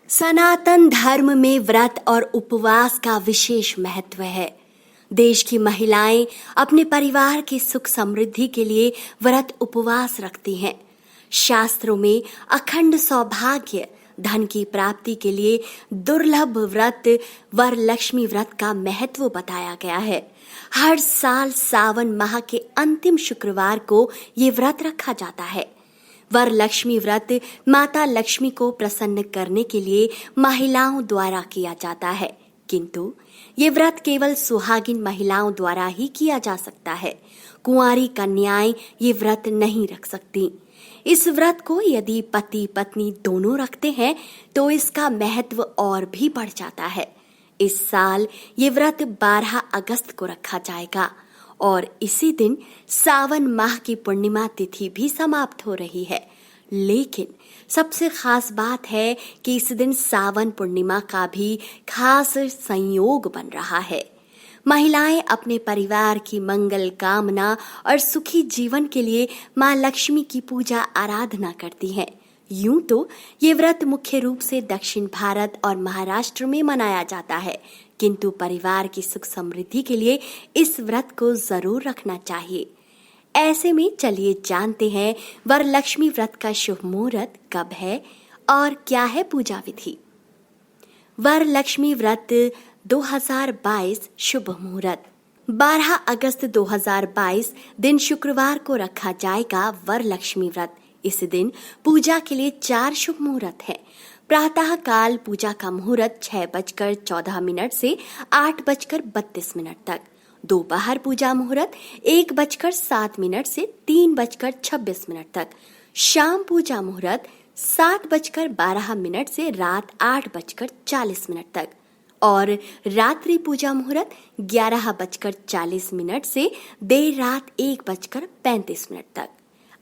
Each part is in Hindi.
सनातन धर्म में व्रत और उपवास का विशेष महत्व है। देश की महिलाएं अपने परिवार की सुख समृद्धि के लिए व्रत उपवास रखती हैं। शास्त्रों में अखंड सौभाग्य, धन की प्राप्ति के लिए दुर्लभ व्रत वरलक्ष्मी व्रत का महत्व बताया गया है। हर साल सावन माह के अंतिम शुक्रवार को ये व्रत रखा जाता है। वरलक्ष्मी व्रत माता लक्ष्मी को प्रसन्न करने के लिए महिलाओं द्वारा किया जाता है, किंतु ये व्रत केवल सुहागिन महिलाओं द्वारा ही किया जा सकता है। कुंवारी कन्याएं ये व्रत नहीं रख सकती। इस व्रत को यदि पति पत्नी दोनों रखते हैं तो इसका महत्व और भी बढ़ जाता है। इस साल ये व्रत 12 अगस्त को रखा जाएगा और इसी दिन सावन माह की पूर्णिमा तिथि भी समाप्त हो रही है। लेकिन सबसे खास बात है कि इस दिन सावन पूर्णिमा का भी खास संयोग बन रहा है। महिलाएं अपने परिवार की मंगल कामना और सुखी जीवन के लिए मां लक्ष्मी की पूजा आराधना करती हैं। यूं तो ये व्रत मुख्य रूप से दक्षिण भारत और महाराष्ट्र में मनाया जाता है, किंतु परिवार की सुख समृद्धि के लिए इस व्रत को जरूर रखना चाहिए। ऐसे में चलिए जानते हैं वरलक्ष्मी व्रत का शुभ मुहूर्त कब है और क्या है पूजा विधि। वरलक्ष्मी व्रत 2022 शुभ मुहूर्त 12 अगस्त 2022 दिन शुक्रवार को रखा जाएगा वरलक्ष्मी व्रत। इस दिन पूजा के लिए 4 शुभ मुहूर्त है। प्रातः काल पूजा का मुहूर्त 6:14 से 8:32 तक। दोपहर पूजा मुहूर्त 1:07 से 3:26 तक। शाम पूजा मुहूर्त 7:12 से रात 8:40 तक और रात्रि पूजा मुहूर्त 11:40 से देर रात 1:35 तक।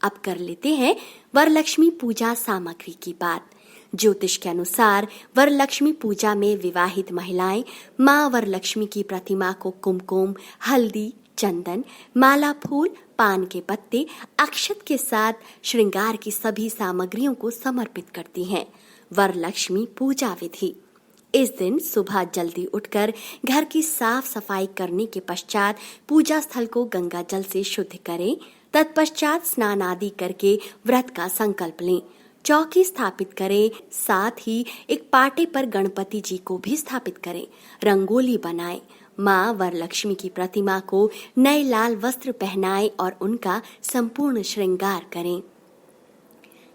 अब कर लेते हैं वरलक्ष्मी पूजा सामग्री की बात। ज्योतिष के अनुसार वरलक्ष्मी पूजा में विवाहित महिलाएं मां वरलक्ष्मी की प्रतिमा को कुमकुम, हल्दी, चंदन, माला फूल, पान के पत्ते, अक्षत के साथ श्रृंगार की सभी सामग्रियों को समर्पित करती हैं। वरलक्ष्मी पूजा विधि। इस दिन सुबह जल्दी उठकर घर की साफ सफाई करने के पश्चात पूजा स्थल को गंगा जल से शुद्ध करें। तत्पश्चात स्नान आदि करके व्रत का संकल्प लें। चौकी स्थापित करें, साथ ही एक पाटे पर गणपति जी को भी स्थापित करें। रंगोली बनाएं। मां वरलक्ष्मी की प्रतिमा को नए लाल वस्त्र पहनाएं और उनका संपूर्ण श्रृंगार करें।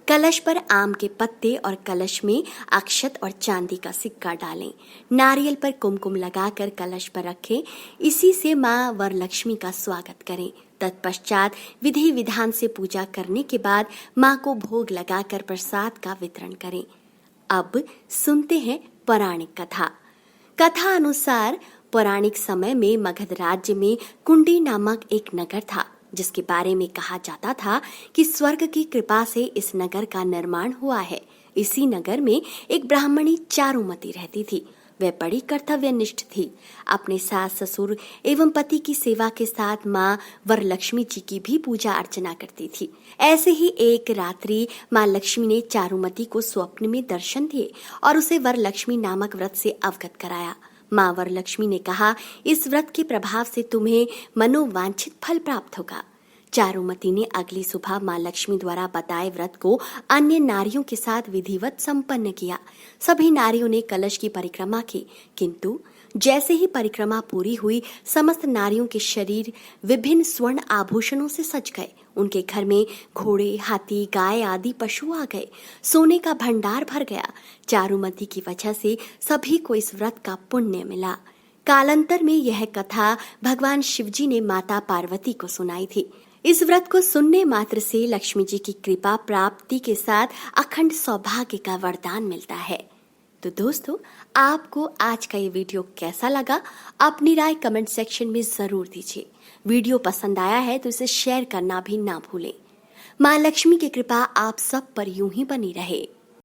कलश पर आम के पत्ते और कलश में अक्षत और चांदी का सिक्का डालें। नारियल पर कुमकुम लगाकर कलश पर रखें। इसी से मां वरलक्ष्मी का स्वागत करें। तत्पश्चात विधि विधान से पूजा करने के बाद मां को भोग लगाकर प्रसाद का वितरण करें। अब सुनते हैं पौराणिक कथा। कथा अनुसार पौराणिक समय में मगध राज्य में कुंडी नामक एक नगर था, जिसके बारे में कहा जाता था कि स्वर्ग की कृपा से इस नगर का निर्माण हुआ है। इसी नगर में एक ब्राह्मणी चारुमती रहती थी। वह बड़ी कर्तव्यनिष्ठ थी। अपने सास ससुर एवं पति की सेवा के साथ मां वरलक्ष्मी जी की भी पूजा अर्चना करती थी। ऐसे ही एक रात्रि मां लक्ष्मी ने चारुमती को स्वप्न में दर्शन दिए और उसे वरलक्ष्मी नामक व्रत से अवगत कराया। मां वरलक्ष्मी ने कहा, इस व्रत के प्रभाव से तुम्हें मनोवांछित फल प्राप्त होगा। चारुमती ने अगली सुबह मां लक्ष्मी द्वारा बताए व्रत को अन्य नारियों के साथ विधिवत संपन्न किया। सभी नारियों ने कलश की परिक्रमा की, किंतु जैसे ही परिक्रमा पूरी हुई, समस्त नारियों के शरीर विभिन्न स्वर्ण आभूषणों से सज गए। उनके घर में घोड़े, हाथी, गाय आदि पशु आ गए। सोने का भंडार भर गया। चारुमती की वजह से सभी को इस व्रत का पुण्य मिला। कालांतर में यह कथा भगवान शिवजी ने माता पार्वती को सुनाई थी। इस व्रत को सुनने मात्र से लक्ष्मी जी की कृपा प्राप्ति के साथ अखंड सौभाग्य का वरदान मिलता है। तो दोस्तों, आपको आज का ये वीडियो कैसा लगा? अपनी राय कमेंट सेक्शन में जरूर दीजिए। वीडियो पसंद आया है तो इसे शेयर करना भी ना भूलें। मां लक्ष्मी की कृपा आप सब पर यूं ही बनी रहे।